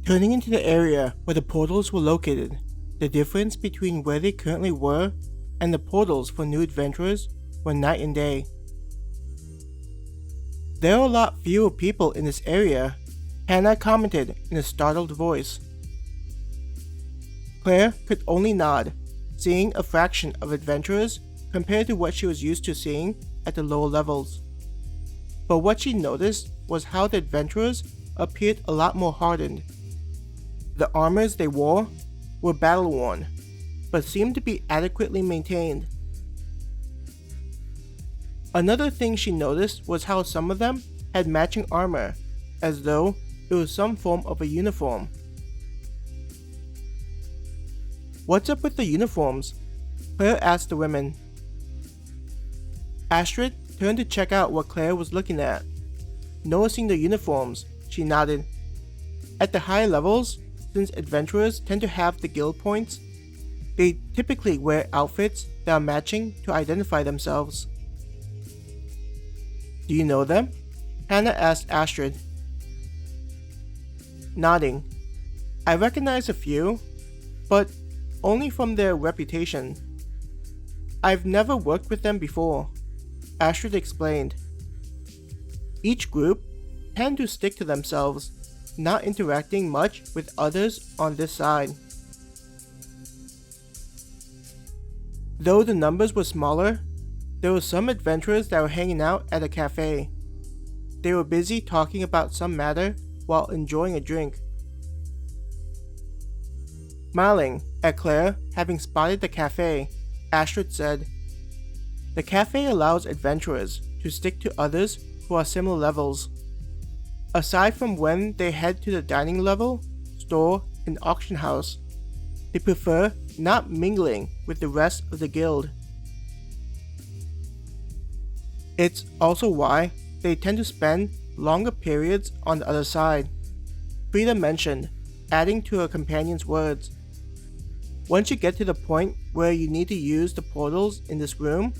Turning into the area where the portals were located, the difference between where they currently were and the portals for new adventurers were night and day. There are a lot fewer people in this area, Hannah commented in a startled voice. Claire could only nod, seeing a fraction of adventurers compared to what she was used to seeing at the lower levels. But what she noticed was how the adventurers appeared a lot more hardened. The armors they wore were battle-worn, but seemed to be adequately maintained. Another thing she noticed was how some of them had matching armor, as though it was some form of a uniform. "What's up with the uniforms?" Claire asked the women. Astrid turned to check out what Claire was looking at. Noticing the uniforms, she nodded. At the high levels, since adventurers tend to have the guild points, they typically wear outfits that are matching to identify themselves. "Do you know them?" Hannah asked Astrid. Nodding. "I recognize a few, but only from their reputation. I've never worked with them before," Astrid explained. Each group tend to stick to themselves, not interacting much with others on this side. Though the numbers were smaller, there were some adventurers that were hanging out at a cafe. They were busy talking about some matter while enjoying a drink. Smiling at Claire having spotted the cafe, Astrid said, "The cafe allows adventurers to stick to others who are similar levels. Aside from when they head to the dining level, store, and auction house, they prefer not mingling with the rest of the guild. It's also why they tend to spend longer periods on the other side," Frida mentioned, adding to her companion's words. "Once you get to the point where you need to use the portals in this room,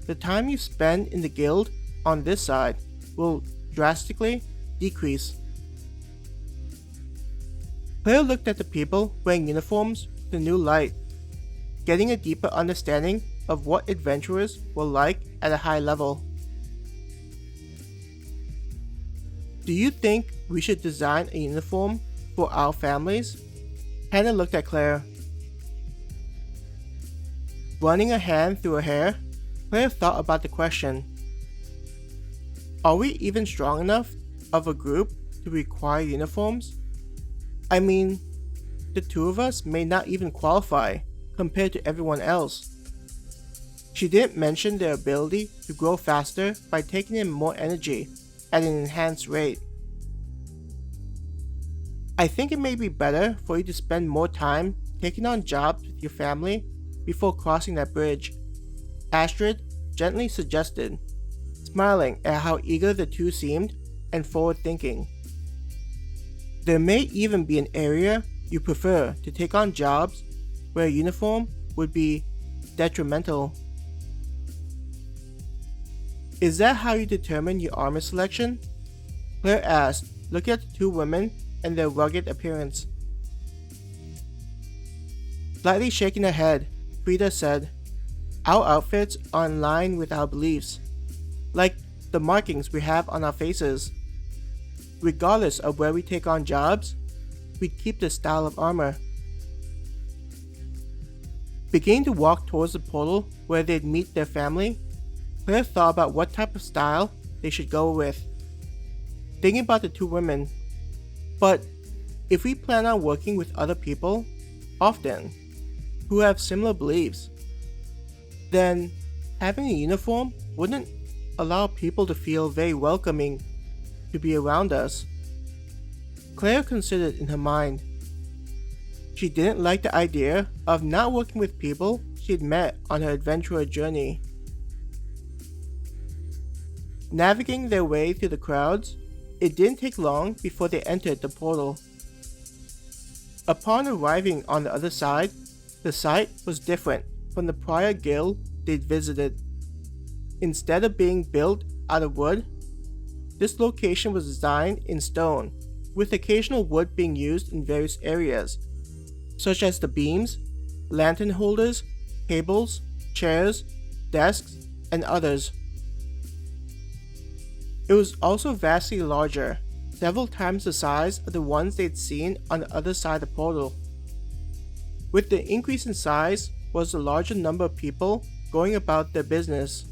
the time you spend in the guild on this side will drastically decrease." Claire looked at the people wearing uniforms with a new light, getting a deeper understanding of what adventurers were like at a high level. "Do you think we should design a uniform for our families?" Hannah looked at Claire. Running a hand through her hair, Claire thought about the question. "Are we even strong enough of a group to require uniforms? I mean, the two of us may not even qualify compared to everyone else." She didn't mention their ability to grow faster by taking in more energy at an enhanced rate. "I think it may be better for you to spend more time taking on jobs with your family before crossing that bridge," Astrid gently suggested, smiling at how eager the two seemed and forward-thinking. "There may even be an area you prefer to take on jobs where a uniform would be detrimental." "Is that how you determine your armor selection?" Claire asked, looking at the two women and their rugged appearance. Slightly shaking her head, Frida said, "Our outfits are in line with our beliefs, like the markings we have on our faces. Regardless of where we take on jobs, we keep this style of armor." Beginning to walk towards the portal where they'd meet their family, Claire thought about what type of style they should go with. Thinking about the two women. But if we plan on working with other people, often, who have similar beliefs, then having a uniform wouldn't allow people to feel very welcoming to be around us. Claire considered in her mind. She didn't like the idea of not working with people she'd met on her adventurer journey. Navigating their way through the crowds, it didn't take long before they entered the portal. Upon arriving on the other side, the site was different from the prior guild they'd visited. Instead of being built out of wood, this location was designed in stone with occasional wood being used in various areas, such as the beams, lantern holders, tables, chairs, desks, and others. It was also vastly larger, several times the size of the ones they'd seen on the other side of the portal. With the increase in size was the larger number of people going about their business.